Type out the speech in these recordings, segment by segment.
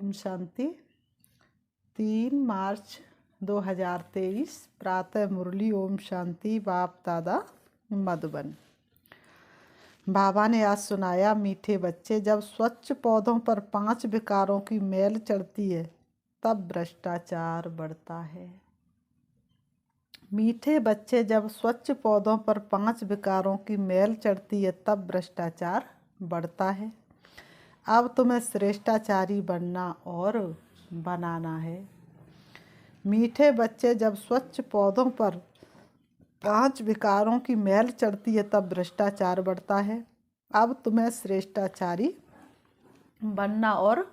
ओम शांति। 3 मार्च 2023 प्रातः मुरली। ओम शांति। बाप दादा मधुबन। बाबा ने आज सुनाया, मीठे बच्चे, जब स्वच्छ पौधों पर 5 विकारों की मैल चढ़ती है तब भ्रष्टाचार बढ़ता है। मीठे बच्चे, जब स्वच्छ पौधों पर 5 विकारों की मैल चढ़ती है तब भ्रष्टाचार बढ़ता है। अब तुम्हें श्रेष्ठाचारी बनना और बनाना है। मीठे बच्चे, जब स्वच्छ पौधों पर 5 विकारों की मैल चढ़ती है तब भ्रष्टाचार बढ़ता है। अब तुम्हें श्रेष्ठाचारी बनना और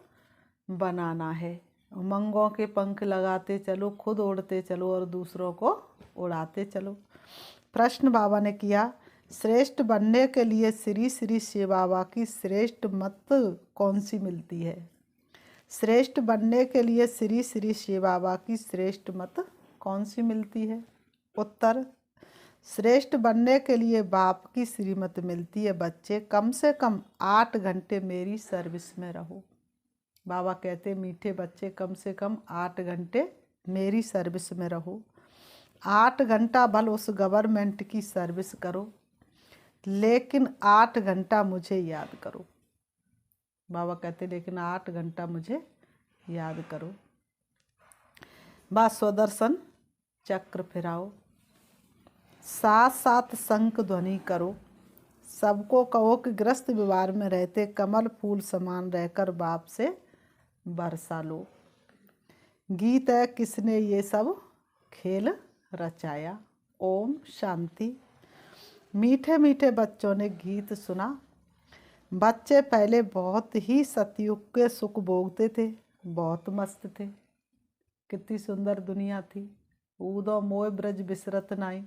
बनाना है। उमंगों के पंख लगाते चलो, खुद उड़ते चलो और दूसरों को उड़ाते चलो। प्रश्न बाबा ने किया, श्रेष्ठ बनने के लिए श्री श्री शिव बाबा की श्रेष्ठ मत कौन सी मिलती है? श्रेष्ठ बनने के लिए श्री श्री शिव बाबा की श्रेष्ठ मत कौन सी मिलती है? उत्तर, श्रेष्ठ बनने के लिए बाप की श्रीमत मिलती है। बच्चे, कम से कम 8 घंटे मेरी सर्विस में रहो। बाबा कहते, मीठे बच्चे, कम से कम 8 घंटे मेरी सर्विस में रहो। 8 घंटा भल उस गवर्नमेंट की सर्विस करो, लेकिन 8 घंटा मुझे याद करो। बाबा कहते, लेकिन 8 घंटा मुझे याद करो। बस स्वदर्शन चक्र फिराओ, साथ साथ शंख ध्वनि करो। सबको कहो कि ग्रस्त विवार में रहते कमल फूल समान रहकर बाप से बरसा लो। गीत है, किसने ये सब खेल रचाया? ओम शांति। मीठे मीठे बच्चों ने गीत सुना। बच्चे पहले बहुत ही सतयुग के सुख भोगते थे, बहुत मस्त थे। कितनी सुंदर दुनिया थी। ऊदो मोय ब्रज बिसरत नाई,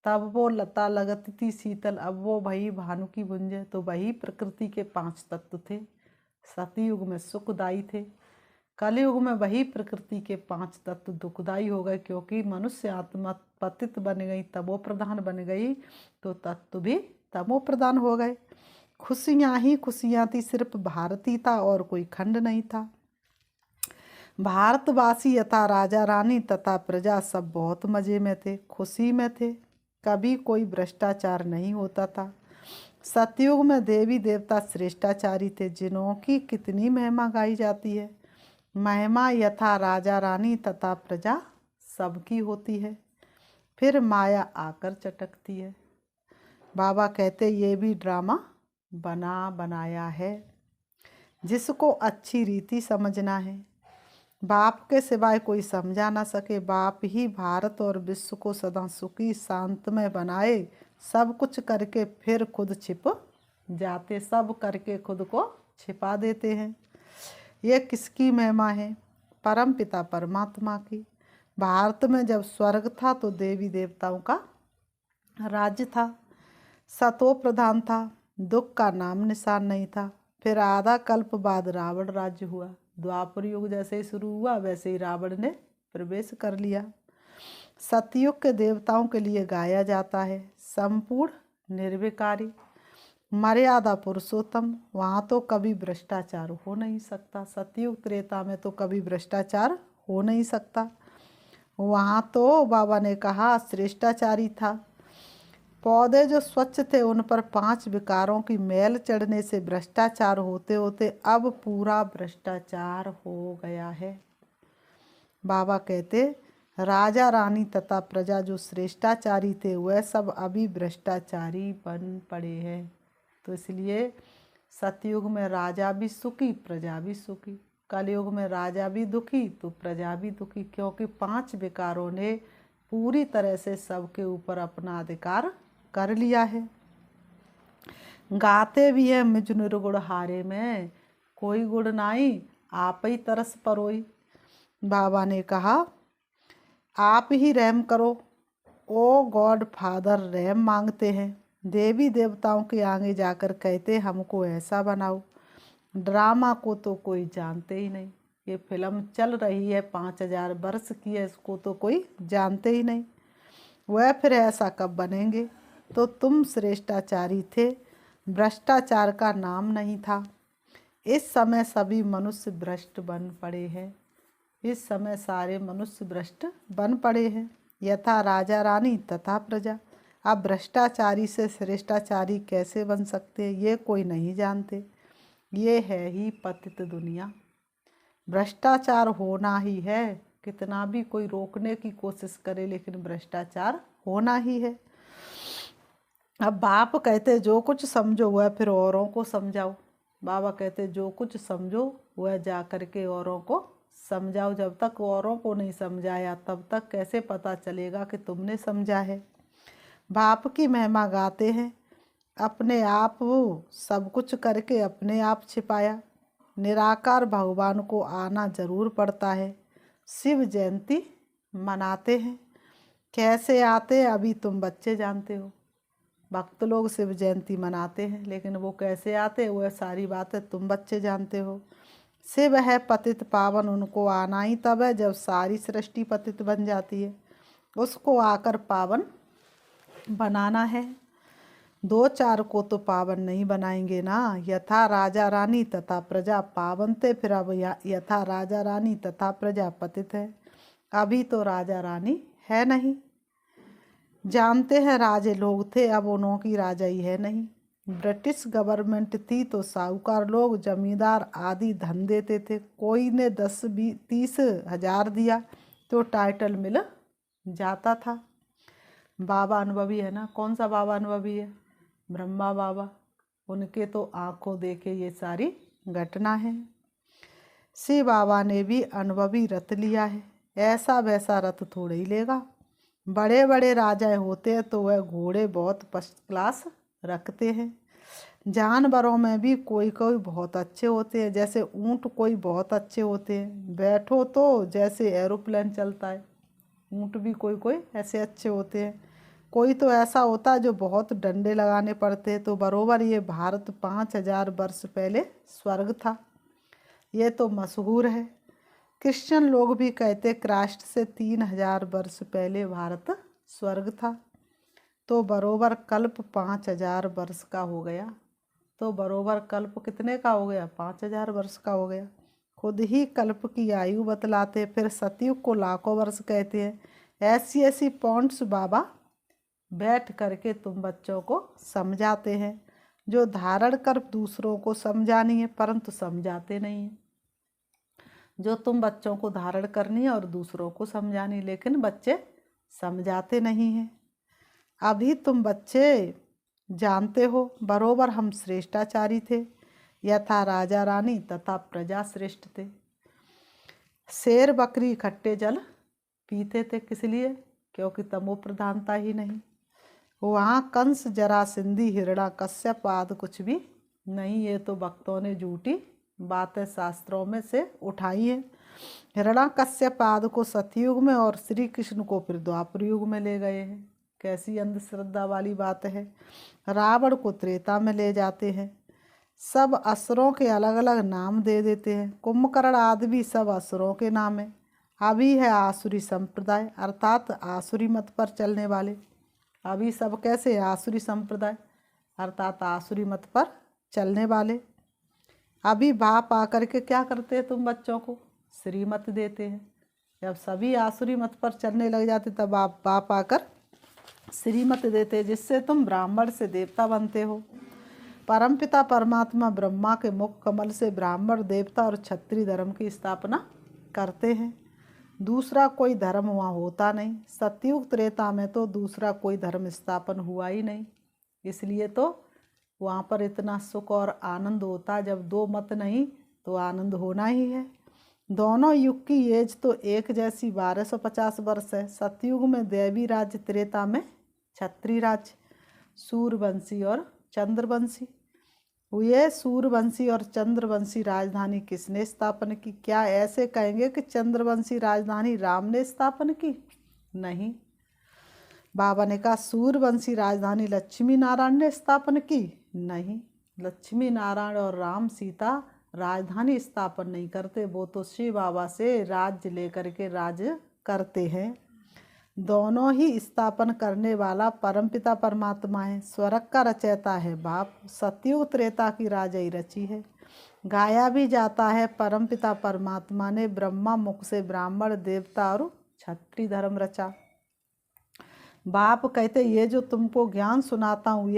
तब वो लता लगती थी शीतल। अब वो वही भानु की गुंजे। तो वही प्रकृति के 5 तत्व थे। सतयुग में सुखदायी थे। कलयुग में वही प्रकृति के 5 तत्व दुखदायी हो गए, क्योंकि मनुष्य आत्मा पतित बन गई, तमो प्रधान बन गई, तो तत्व भी तमो प्रधान हो गए। खुशियाँ ही खुशियाँ थी, सिर्फ भारत ही था और कोई खंड नहीं था। भारतवासी यथा राजा रानी तथा प्रजा सब बहुत मज़े में थे, खुशी में थे। कभी कोई भ्रष्टाचार नहीं होता था। सतयुग में देवी देवता श्रेष्ठाचारी थे, जिन्हों की कितनी महिमा गाई जाती है। महिमा यथा राजा रानी तथा प्रजा सबकी होती है, फिर माया आकर चटकती है। बाबा कहते, ये भी ड्रामा बना बनाया है, जिसको अच्छी रीति समझना है। बाप के सिवाय कोई समझा ना सके। बाप ही भारत और विश्व को सदा सुखी शांतमय बनाए। सब कुछ करके फिर खुद छिप जाते, सब करके खुद को छिपा देते हैं। ये किसकी महिमा है? परम पिता परमात्मा की। भारत में जब स्वर्ग था तो देवी देवताओं का राज्य था, सतो प्रधान था, दुख का नाम निशान नहीं था। फिर आधा कल्प बाद रावण राज्य हुआ। द्वापर युग जैसे ही शुरू हुआ वैसे ही रावण ने प्रवेश कर लिया। सतयुग के देवताओं के लिए गाया जाता है, संपूर्ण निर्विकारी मर्यादा पुरुषोत्तम। वहाँ तो कभी भ्रष्टाचार हो नहीं सकता। सतयुग त्रेता में तो कभी भ्रष्टाचार हो नहीं सकता। वहाँ तो बाबा ने कहा श्रेष्ठाचारी था। पौधे जो स्वच्छ थे उन पर 5 विकारों की मैल चढ़ने से भ्रष्टाचार होते होते अब पूरा भ्रष्टाचार हो गया है। बाबा कहते, राजा रानी तथा प्रजा जो श्रेष्ठाचारी थे वह सब अभी भ्रष्टाचारी बन पड़े हैं। तो इसलिए सतयुग में राजा भी सुखी, प्रजा भी सुखी। कलयुग में राजा भी दुखी तो प्रजा भी दुखी, क्योंकि 5 विकारों ने पूरी तरह से सबके ऊपर अपना अधिकार कर लिया है। गाते भी है, मुझ निर्गुण हारे में कोई गुण नाई, आप ही तरस परोई। बाबा ने कहा, आप ही रहम करो। ओ गॉड फादर रहम मांगते हैं। देवी देवताओं के आगे जाकर कहते, हमको ऐसा बनाओ। ड्रामा को तो कोई जानते ही नहीं। ये फिल्म चल रही है 5000 वर्ष की है, इसको तो कोई जानते ही नहीं। वह फिर ऐसा कब बनेंगे? तो तुम श्रेष्ठाचारी थे, भ्रष्टाचार का नाम नहीं था। इस समय सभी मनुष्य भ्रष्ट बन पड़े हैं। इस समय सारे मनुष्य भ्रष्ट बन पड़े हैं। यथा राजा रानी तथा प्रजा। अब भ्रष्टाचारी से श्रेष्ठाचारी कैसे बन सकते ये कोई नहीं जानते। ये है ही पतित दुनिया। भ्रष्टाचार होना ही है। कितना भी कोई रोकने की कोशिश करे लेकिन भ्रष्टाचार होना ही है। अब बाप कहते जो कुछ समझो वह फिर औरों को समझाओ। बाबा कहते जो कुछ समझो वह जा करके औरों को समझाओ। जब तक औरों को नहीं समझाया तब तक कैसे पता चलेगा कि तुमने समझा है। बाप की महिमा गाते हैं। अपने आप वो सब कुछ करके अपने आप छिपाया। निराकार भगवान को आना जरूर पड़ता है। शिव जयंती मनाते हैं। कैसे आते हैं अभी तुम बच्चे जानते हो। भक्त लोग शिव जयंती मनाते हैं लेकिन वो कैसे आते वह सारी बातें तुम बच्चे जानते हो। शिव है पतित पावन, उनको आना ही तब है जब सारी सृष्टि पतित बन जाती है। उसको आकर पावन बनाना है। दो चार को तो पावन नहीं बनाएंगे ना। यथा राजा रानी तथा प्रजा पावन थे, फिर अब यथा राजा रानी तथा प्रजा पतित है। अभी तो राजा रानी है नहीं। जानते हैं राजे लोग थे, अब उनकी राजाई है नहीं। ब्रिटिश गवर्नमेंट थी तो साहूकार लोग जमींदार आदि धन देते थे। कोई ने 10-20-30 हजार दिया तो टाइटल मिल जाता था। बाबा अनुभवी है ना। कौन सा बाबा अनुभवी है? ब्रह्मा बाबा। उनके तो आंखों देखे ये सारी घटना है। शिव बाबा ने भी अनुभवी रथ लिया है। ऐसा वैसा रथ थोड़े ही लेगा। बड़े बड़े राजा होते हैं तो वह घोड़े बहुत फर्स्ट क्लास रखते हैं। जानवरों में भी कोई कोई बहुत अच्छे होते हैं। जैसे ऊँट कोई बहुत अच्छे होते हैं। बैठो तो जैसे एरोप्लेन चलता है। ऊँट भी कोई कोई ऐसे अच्छे होते हैं। कोई तो ऐसा होता है जो बहुत डंडे लगाने पड़ते हैं। तो बरोबर ये भारत 5000 वर्ष पहले स्वर्ग था। ये तो मशहूर है। क्रिश्चियन लोग भी कहते क्राइस्ट से 3000 वर्ष पहले भारत स्वर्ग था। तो बरोबर कल्प 5000 वर्ष का हो गया। तो बरोबर कल्प कितने का हो गया? 5000 वर्ष का हो गया। खुद ही कल्प की आयु बतलाते। फिर सतयुग को लाखों वर्ष कहते हैं। ऐसी ऐसी पॉइंट्स बाबा बैठ करके तुम बच्चों को समझाते हैं, जो धारण कर दूसरों को समझानी है परंतु समझाते नहीं हैं। जो तुम बच्चों को धारण करनी है और दूसरों को समझानी, लेकिन बच्चे समझाते नहीं हैं। अभी तुम बच्चे जानते हो बरोबर हम श्रेष्ठाचारी थे। यथा राजा रानी तथा प्रजा श्रेष्ठ थे। शेर बकरी खट्टे जल पीते थे। किस लिए? क्योंकि तमो प्रधानता ही नहीं। वहाँ कंस जरासंधी हिरण्यकश्यप आदि कुछ भी नहीं। ये तो भक्तों ने झूठी बातें शास्त्रों में से उठाई है। हिरण्यकश्यप आदि को सतयुग में और श्री कृष्ण को फिर द्वापर युग में ले गए हैं। कैसी अंधश्रद्धा वाली बात है। रावण को त्रेता में ले जाते हैं। सब असुरों के अलग अलग नाम दे देते हैं। कुंभकर्ण आदि भी सब असुरों के नाम है। अभी है आसुरी संप्रदाय अर्थात आसुरी मत पर चलने वाले। अभी सब कैसे? आसुरी संप्रदाय अर्थात आसुरी मत पर चलने वाले। अभी बाप आकर के क्या करते हैं? तुम बच्चों को श्रीमत देते हैं। जब सभी आसुरी मत पर चलने लग जाते तब बाप आकर श्रीमत देते हैं, जिससे तुम ब्राह्मण से देवता बनते हो। परमपिता परमात्मा ब्रह्मा के मुख कमल से ब्राह्मण देवता और क्षत्रिय धर्म की स्थापना करते हैं। दूसरा कोई धर्म वहाँ होता नहीं। सतयुग त्रेता में तो दूसरा कोई धर्म स्थापन हुआ ही नहीं। इसलिए तो वहाँ पर इतना सुख और आनंद होता। जब दो मत नहीं तो आनंद होना ही है। दोनों युग की एज तो एक जैसी 1250 वर्ष है। सतयुग में दैवी राज्य, त्रेता में क्षत्रिय राज्य। सूर्यवंशी और चंद्रवंशी। ये सूर्यवंशी और चंद्रवंशी राजधानी किसने स्थापन की? क्या ऐसे कहेंगे कि चंद्रवंशी राजधानी राम ने स्थापन की? नहीं। बाबा ने कहा सूर्यवंशी राजधानी लक्ष्मी नारायण ने स्थापन की? नहीं। लक्ष्मी नारायण और राम सीता राजधानी स्थापन नहीं करते। वो तो शिव बाबा से राज्य लेकर के राज करते हैं। दोनों ही स्थापन करने वाला परमपिता परमात्मा है। स्वर्ग का रचयिता है बाप। सतयुग त्रेता की राजाई रची है। गाया भी जाता है परमपिता परमात्मा ने ब्रह्मा मुख से ब्राह्मण देवता और क्षत्रिय धर्म रचा। बाप कहते ये जो तुमको ज्ञान सुनाता हूँ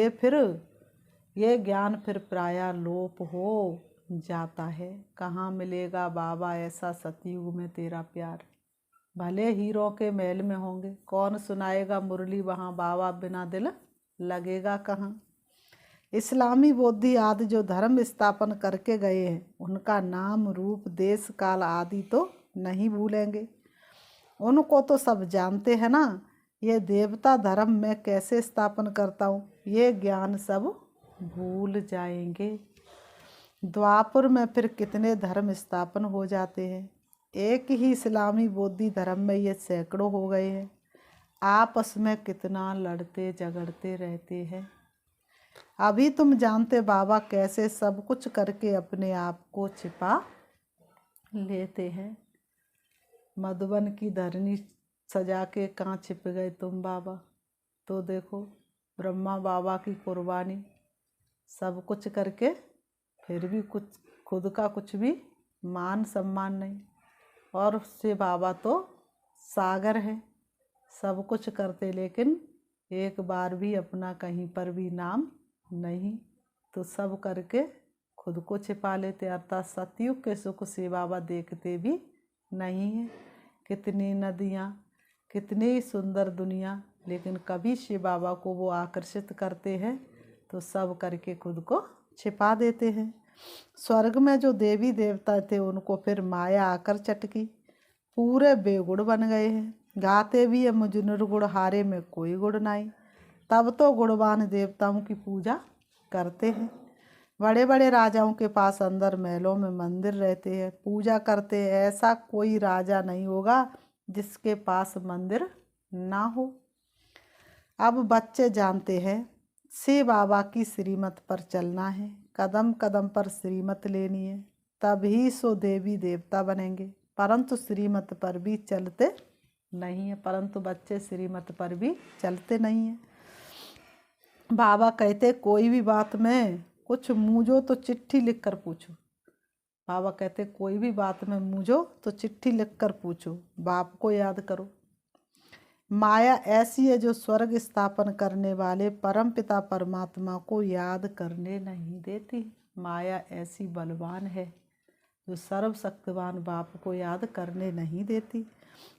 ये ज्ञान फिर प्रायः लोप हो जाता है। कहाँ मिलेगा बाबा ऐसा सतयुग में तेरा प्यार। भले हीरो के महल में होंगे, कौन सुनाएगा मुरली वहाँ, बाबा बिना दिल लगेगा कहाँ। इस्लामी बौद्धि आदि जो धर्म स्थापन करके गए हैं उनका नाम रूप देश काल आदि तो नहीं भूलेंगे, उनको तो सब जानते हैं ना। ये देवता धर्म मैं कैसे स्थापन करता हूँ ये ज्ञान सब भूल जाएंगे। द्वापर में फिर कितने धर्म स्थापन हो जाते हैं, एक ही इस्लामी बौद्धि धर्म में ये सैकड़ों हो गए हैं। आपस में कितना लड़ते झगड़ते रहते हैं। अभी तुम जानते बाबा कैसे सब कुछ करके अपने आप को छिपा लेते हैं। मधुबन की धरनी सजा के कहाँ छिप गए तुम बाबा। तो देखो ब्रह्मा बाबा की कुर्बानी, सब कुछ करके फिर भी कुछ खुद का कुछ भी मान सम्मान नहीं। और उससे बाबा तो सागर है, सब कुछ करते लेकिन एक बार भी अपना कहीं पर भी नाम नहीं। तो सब करके खुद को छिपा लेते, अर्थात सतयुग के सुख से बाबा देखते भी नहीं है। कितनी नदियाँ, कितनी सुंदर दुनिया, लेकिन कभी शिव बाबा को वो आकर्षित करते हैं तो सब करके खुद को छिपा देते हैं। स्वर्ग में जो देवी देवता थे उनको फिर माया आकर चटकी, पूरे बेगुड़ बन गए हैं। गाते भी है मुझ निर्गुण हारे में कोई गुण नहीं, तब तो गुणवान देवताओं की पूजा करते हैं। बड़े बड़े राजाओं के पास अंदर महलों में मंदिर रहते हैं, पूजा करते हैं। ऐसा कोई राजा नहीं होगा जिसके पास मंदिर ना हो। अब बच्चे जानते हैं शिव बाबा की श्रीमत पर चलना है, कदम कदम पर श्रीमत लेनी है, तभी सो देवी देवता बनेंगे। परंतु श्रीमत पर भी चलते नहीं है, परंतु बच्चे श्रीमत पर भी चलते नहीं हैं। बाबा कहते कोई भी बात में कुछ मूझो तो चिट्ठी लिख कर पूछो। बाबा कहते कोई भी बात में मूझो तो चिट्ठी लिख कर पूछो, बाप को याद करो। माया ऐसी है जो स्वर्ग स्थापन करने वाले परम पिता परमात्मा को याद करने नहीं देती। माया ऐसी बलवान है जो सर्वशक्तिवान बाप को याद करने नहीं देती।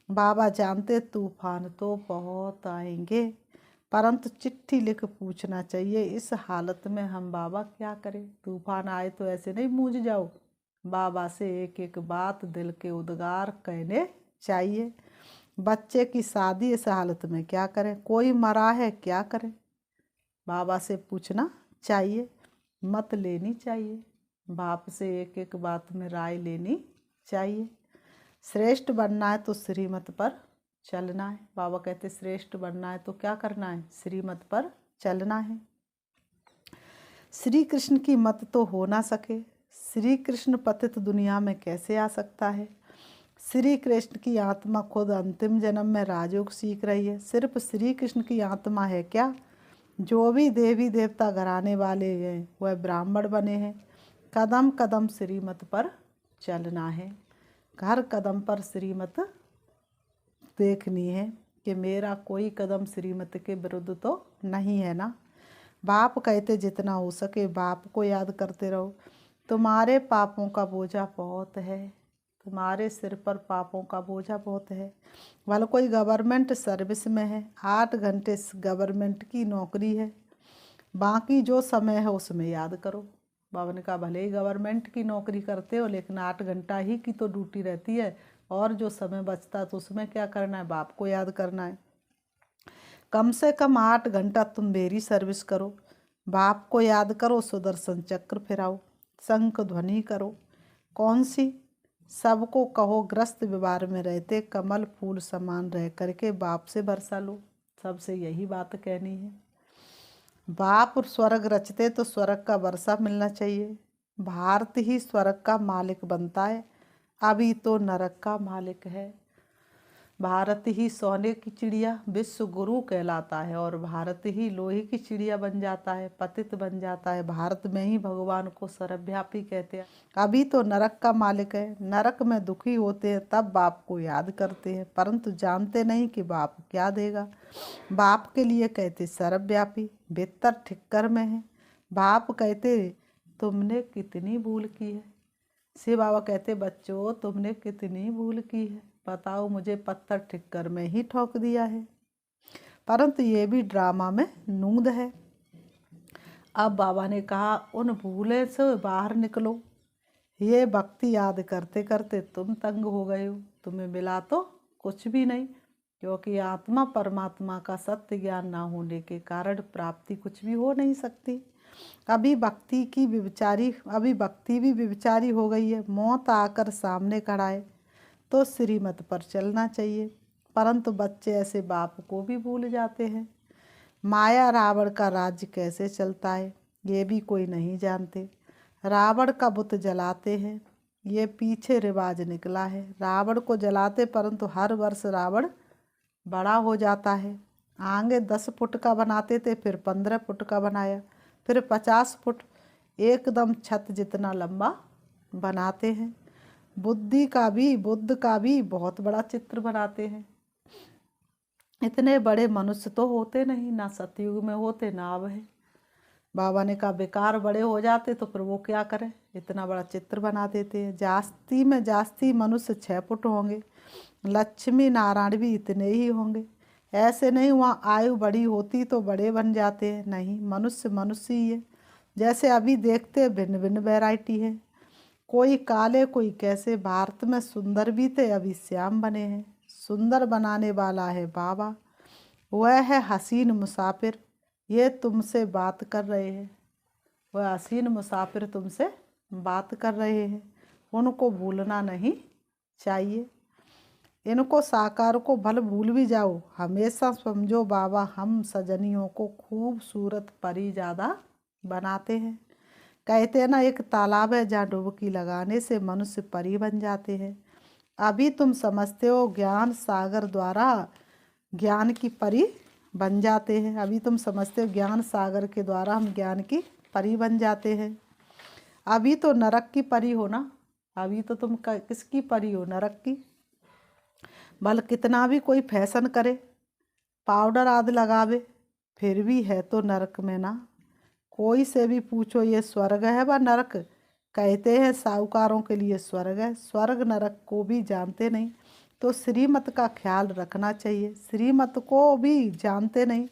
बाबा जानते तूफान तो बहुत आएंगे, परंतु चिट्ठी लिख पूछना चाहिए। इस हालत में हम बाबा क्या करें। तूफान आए तो ऐसे नहीं मूझ जाओ, बाबा से एक एक बात दिल के उद्गार कहने चाहिए। बच्चे की शादी इस हालत में क्या करें, कोई मरा है क्या करें, बाबा से पूछना चाहिए, मत लेनी चाहिए। बाप से एक एक बात में राय लेनी चाहिए। श्रेष्ठ बनना है तो श्रीमत पर चलना है। बाबा कहते श्रेष्ठ बनना है तो क्या करना है, श्रीमत पर चलना है। श्री कृष्ण की मत तो हो ना सके, श्री कृष्ण पतित दुनिया में कैसे आ सकता है। श्री कृष्ण की आत्मा खुद अंतिम जन्म में राजयोग सीख रही है। सिर्फ श्री कृष्ण की आत्मा है क्या, जो भी देवी देवता घराने वाले हैं वह ब्राह्मण बने हैं। कदम कदम श्रीमत पर चलना है, हर कदम पर श्रीमत देखनी है कि मेरा कोई कदम श्रीमत के विरुद्ध तो नहीं है ना। बाप कहते जितना हो सके बाप को याद करते रहो। तुम्हारे पापों का बोझा बहुत है, तुम्हारे सिर पर पापों का बोझा बहुत है। भले कोई गवर्नमेंट सर्विस में है, 8 घंटे गवर्नमेंट की नौकरी है, बाकी जो समय है उसमें याद करो। बाबा ने कहा भले ही गवर्नमेंट की नौकरी करते हो लेकिन 8 घंटा ही की तो ड्यूटी रहती है, और जो समय बचता है तो उसमें क्या करना है, बाप को याद करना है। कम से कम 8 घंटा तुम मेरी सर्विस करो, बाप को याद करो, सुदर्शन चक्र फिराओ, शंख ध्वनि करो। कौन सी, सबको कहो ग्रस्त व्यवहार में रहते कमल फूल समान रह करके बाप से भरोसा लो। सबसे यही बात कहनी है। बाप स्वर्ग रचते तो स्वर्ग का वर्षा मिलना चाहिए। भारत ही स्वर्ग का मालिक बनता है, अभी तो नरक का मालिक है। भारत ही सोने की चिड़िया विश्व गुरु कहलाता है और भारत ही लोहे की चिड़िया बन जाता है, पतित बन जाता है। भारत में ही भगवान को सर्वव्यापी कहते हैं। अभी तो नरक का मालिक है, नरक में दुखी होते हैं तब बाप को याद करते हैं, परंतु जानते नहीं कि बाप क्या देगा। बाप के लिए कहते सर्वव्यापी, बेहतर ठिक्कर में है। बाप कहते तुमने कितनी भूल की है। शिव बाबा कहते बच्चों तुमने कितनी भूल की है, बताओ मुझे पत्थर ठिक्कर में ही ठोक दिया है। परंतु ये भी ड्रामा में नूंद है। अब बाबा ने कहा उन भूले से बाहर निकलो। ये भक्ति याद करते करते तुम तंग हो गए हो, तुम्हें मिला तो कुछ भी नहीं, क्योंकि आत्मा परमात्मा का सत्य ज्ञान ना होने के कारण प्राप्ति कुछ भी हो नहीं सकती। अभी भक्ति भी विचारी हो गई है। मौत आकर सामने खड़ा है तो श्रीमत पर चलना चाहिए, परंतु बच्चे ऐसे बाप को भी भूल जाते हैं। माया रावण का राज्य कैसे चलता है ये भी कोई नहीं जानते। रावण का बुत जलाते हैं, ये पीछे रिवाज निकला है। रावण को जलाते, परंतु हर वर्ष रावण बड़ा हो जाता है। आगे 10 फुट का बनाते थे, फिर 15 फुट का बनाया, फिर 50 फुट, एकदम छत जितना लंबा बनाते हैं। बुद्ध का भी बहुत बड़ा चित्र बनाते हैं। इतने बड़े मनुष्य तो होते नहीं, ना सतयुग में होते ना अब है। बाबा ने कहा बेकार बड़े हो जाते तो फिर वो क्या करें, इतना बड़ा चित्र बना देते हैं। जास्ती में जास्ती मनुष्य 6 फुट होंगे, लक्ष्मी नारायण भी इतने ही होंगे। ऐसे नहीं वहाँ आयु बड़ी होती तो बड़े बन जाते हैं, नहीं, मनुष्य मनुष्य ही है। जैसे अभी देखते भिन्न भिन्न वैरायटी है, कोई काले कोई कैसे। भारत में सुंदर भी थे, अभी श्याम बने हैं। सुंदर बनाने वाला है बाबा, वह है हसीन मुसाफिर। ये तुमसे बात कर रहे हैं, वह हसीन मुसाफिर तुमसे बात कर रहे हैं, उनको भूलना नहीं चाहिए। इनको साकार को भल भूल भी जाओ, हमेशा समझो बाबा हम सजनियों को खूबसूरत परी ज़्यादा बनाते हैं। कहते हैं ना, एक तालाब है जहाँ डुबकी लगाने से मनुष्य परी बन जाते हैं। अभी तुम समझते हो ज्ञान सागर द्वारा ज्ञान की परी बन जाते हैं। अभी तुम समझते हो ज्ञान सागर के द्वारा हम ज्ञान की परी बन जाते हैं। अभी तो नरक की परी हो ना, अभी तो तुम किसकी परी हो, नरक की। भले कितना भी कोई फैशन करे, पाउडर आदि लगावे, फिर भी है तो नरक में ना। कोई से भी पूछो ये स्वर्ग है व नरक, कहते हैं साहूकारों के लिए स्वर्ग है। स्वर्ग नरक को भी जानते नहीं तो श्रीमत का ख्याल रखना चाहिए। श्रीमत को भी जानते नहीं।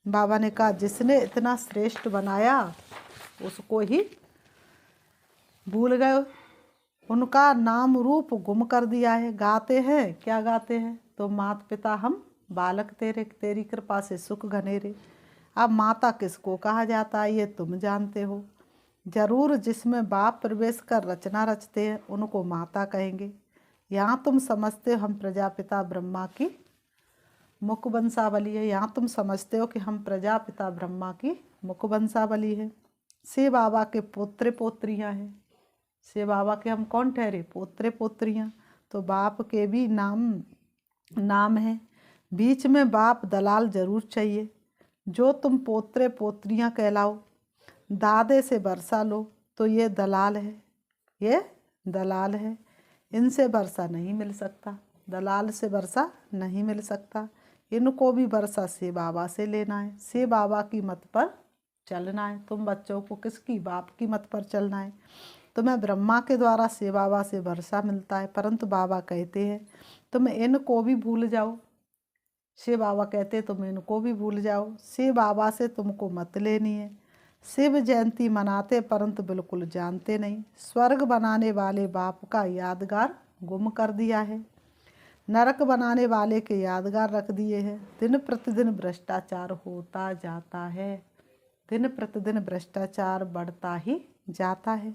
बाबा ने कहा जिसने इतना श्रेष्ठ बनाया उसको ही भूल गए, उनका नाम रूप गुम कर दिया है। गाते हैं, क्या गाते हैं, तो माता पिता हम बालक तेरे, तेरी कृपा से सुख घनेरे। अब माता किसको कहा जाता है ये तुम जानते हो जरूर। जिसमें बाप प्रवेश कर रचना रचते हैं उनको माता कहेंगे। यहाँ तुम समझते हो हम प्रजापिता ब्रह्मा की मुख वंशावली है, यहाँ तुम समझते हो कि हम प्रजापिता ब्रह्मा की मुख वंशावली है। शिव बाबा के पोत्रे पोत्रियाँ हैं। शिव बाबा के हम कौन ठहरे, पोत्रे पोत्रियाँ। तो बाप के भी नाम है। बीच में बाप दलाल जरूर चाहिए। जो तुम पोत्रे पोत्रियाँ कहलाओ, दादे से वर्षा लो तो ये दलाल है, ये दलाल है। इनसे वर्षा नहीं मिल सकता, दलाल से वर्षा नहीं मिल सकता। इनको भी वर्षा शिव बाबा से लेना है, शिव बाबा की मत पर चलना है। तुम बच्चों को किसकी, बाप की मत पर चलना है। तुम्हें ब्रह्मा के द्वारा शिव बाबा से वर्षा मिलता है, परंतु बाबा कहते हैं तुम इनको भी भूल जाओ। शिव बाबा कहते तुम इनको भी भूल जाओ, शिव बाबा से तुमको मत लेनी है। शिव जयंती मनाते परंतु बिल्कुल जानते नहीं। स्वर्ग बनाने वाले बाप का यादगार गुम कर दिया है, नरक बनाने वाले के यादगार रख दिए हैं। दिन प्रतिदिन भ्रष्टाचार होता जाता है, दिन प्रतिदिन भ्रष्टाचार बढ़ता ही जाता है।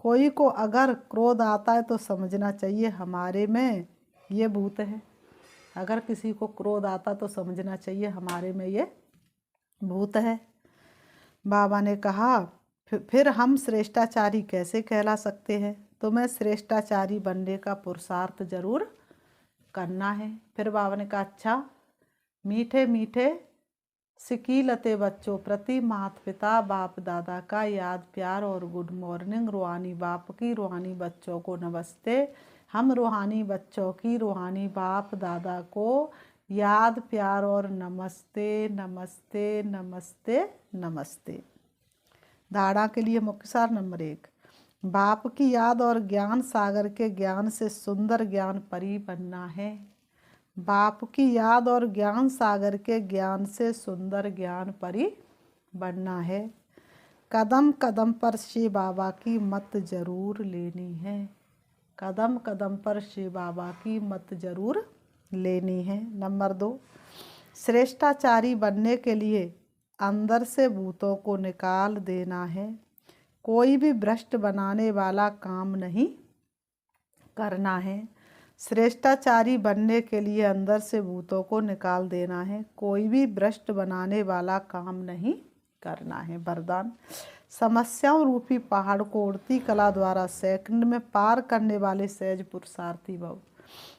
कोई को अगर क्रोध आता है तो समझना चाहिए हमारे में ये भूत है। अगर किसी को क्रोध आता तो समझना चाहिए हमारे में ये भूत है। बाबा ने कहा फिर हम श्रेष्ठाचारी कैसे कहला सकते हैं। तुम्हें श्रेष्ठाचारी बनने का पुरुषार्थ जरूर करना है। फिर बाबा ने कहा अच्छा, मीठे मीठे सिकीलते बच्चों प्रति माता पिता बाप दादा का याद प्यार और गुड मॉर्निंग। रूहानी बाप की रूहानी बच्चों को नमस्ते। हम रूहानी बच्चों की रूहानी बाप दादा को याद प्यार और नमस्ते नमस्ते नमस्ते नमस्ते। धारणा के लिए मुख्य सार नंबर 1, बाप की याद और ज्ञान सागर के ज्ञान से सुंदर ज्ञान परी बनना है। बाप की याद और ज्ञान सागर के ज्ञान से सुंदर ज्ञान परी बनना है। कदम कदम पर शिव बाबा की मत जरूर लेनी है। कदम कदम पर शिव बाबा की मत जरूर लेनी है। नंबर 2, श्रेष्ठाचारी बनने के लिए अंदर से भूतों को निकाल देना है। कोई भी भ्रष्ट बनाने वाला काम नहीं करना है। श्रेष्ठाचारी बनने के लिए अंदर से भूतों को निकाल देना है। कोई भी भ्रष्ट बनाने वाला काम नहीं करना है। वरदान, समस्याओं रूपी पहाड़ को उड़ती कला द्वारा सेकंड में पार करने वाले सहज पुरुषार्थी भव।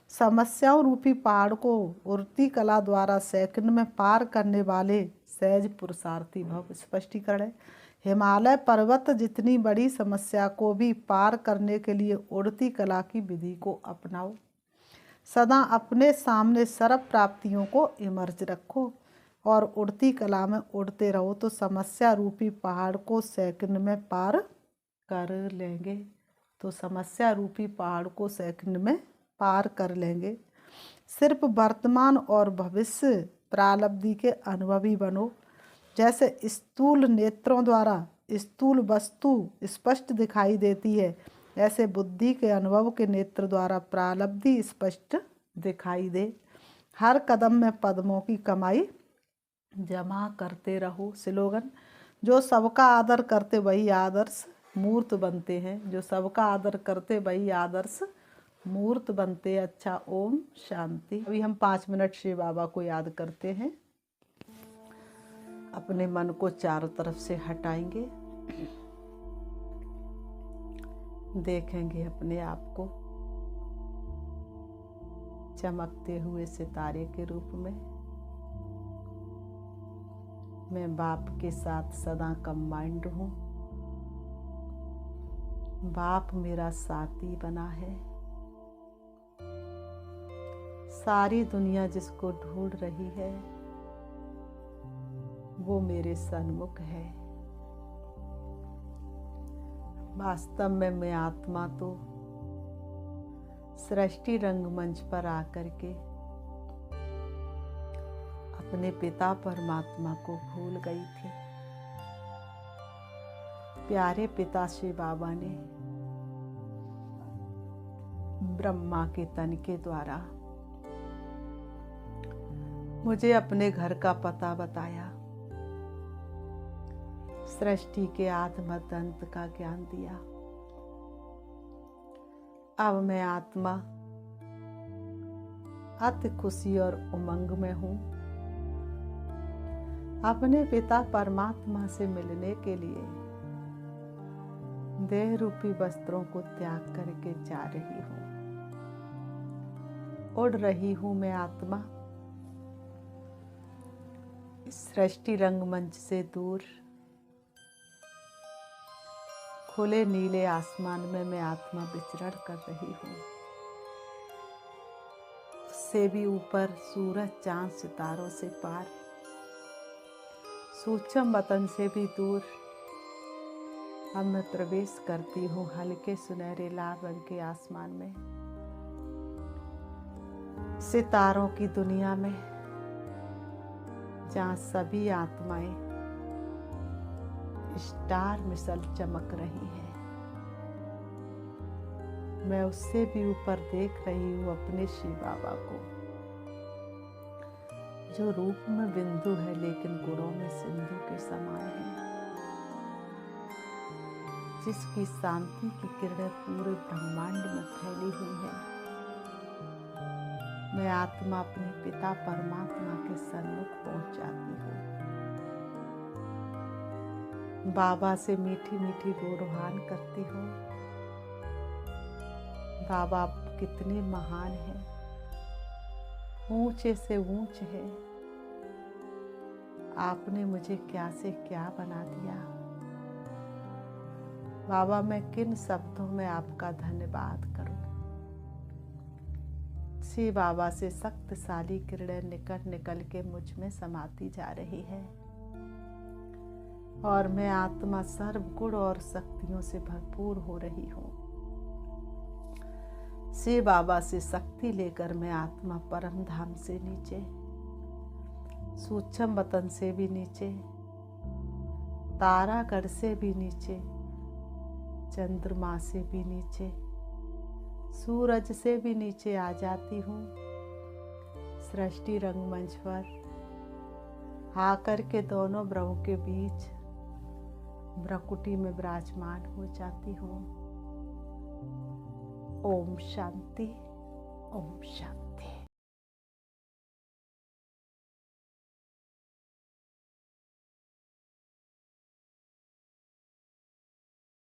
समस्याओं रूपी पहाड़ को उड़ती कला द्वारा सेकंड में पार करने वाले सहज पुरुषार्थी भव। स्पष्टीकरण है, हिमालय पर्वत जितनी बड़ी समस्या को भी पार करने के लिए उड़ती कला की विधि को अपनाओ। सदा अपने सामने सर्व प्राप्तियों को इमर्ज रखो और उड़ती कला में उड़ते रहो तो समस्या रूपी पहाड़ को सेकंड में पार कर लेंगे। तो समस्या रूपी पहाड़ को सेकंड में पार कर लेंगे। सिर्फ वर्तमान और भविष्य प्रालब्धि के अनुभवी बनो। जैसे स्थूल नेत्रों द्वारा स्थूल वस्तु स्पष्ट दिखाई देती है, ऐसे बुद्धि के अनुभव के नेत्र द्वारा प्रालब्धि स्पष्ट दिखाई दे। हर कदम में पद्मों की कमाई जमा करते रहो। स्लोगन, जो सबका आदर करते वही आदर्श मूर्त बनते हैं। जो सबका आदर करते वही आदर्श मूर्त बनते। अच्छा, ओम शांति। अभी हम 5 मिनट शिव बाबा को याद करते हैं। अपने मन को चारों तरफ से हटाएंगे, देखेंगे अपने आप को चमकते हुए सितारे के रूप में। मैं बाप के साथ सदा कंबाइंड हूँ। बाप मेरा साथी बना है। सारी दुनिया जिसको ढूंढ रही है वो मेरे सन्मुख है। वास्तव में मैं आत्मा तो सृष्टि रंगमंच पर आकर के अपने पिता परमात्मा को भूल गई थी। प्यारे पिता श्री बाबा ने ब्रह्मा के तन के द्वारा मुझे अपने घर का पता बताया, सृष्टि के आदि मध्य अंत का ज्ञान दिया। अब मैं आत्मा अति खुशी और उमंग में हूँ। अपने पिता परमात्मा से मिलने के लिए देह रूपी वस्त्रों को त्याग करके जा रही हूँ। उड़ रही हूँ मैं आत्मा इस सृष्टि रंगमंच से दूर। खुले नीले आसमान में मैं आत्मा विचरण कर रही हूँ। उससे भी ऊपर सूरज चांद सितारों से पार, सूक्ष्म वतन से भी दूर अब मैं प्रवेश करती हूँ हल्के सुनहरे लाल रंग के आसमान में, सितारों की दुनिया में, जहाँ सभी आत्माएं स्टार मिसल चमक रही है। मैं उससे भी ऊपर देख रही हूँ अपने शिव बाबा को, जो रूप में बिंदु है लेकिन गुणों में सिंधु के समान है, जिसकी शांति की किरणें पूरे ब्रह्मांड में फैली हुई है। मैं आत्मा अपने पिता परमात्मा के सन्मुख पहुंच जाती हूँ। बाबा से मीठी मीठी गुणगान करती हूँ। बाबा कितने महान हैं। ऊंचे से ऊंच है। आपने मुझे क्या से क्या बना दिया। बाबा, मैं किन शब्दों में आपका धन्यवाद करूं। श्री बाबा से शक्तिशाली किरणें निकल निकल के मुझ में समाती जा रही है और मैं आत्मा सर्व गुण और शक्तियों से भरपूर हो रही हूँ। श्री बाबा से शक्ति लेकर मैं आत्मा परम धाम से नीचे, सूक्ष्म वतन से भी नीचे, तारागढ़ से भी नीचे, चंद्रमा से भी नीचे, सूरज से भी नीचे आ जाती हूँ। सृष्टि रंगमंच पर आकर के दोनों ब्रह्मों के बीच भ्रकुटी में विराजमान हो जाती हूँ। ओम शांति, ओम शांति।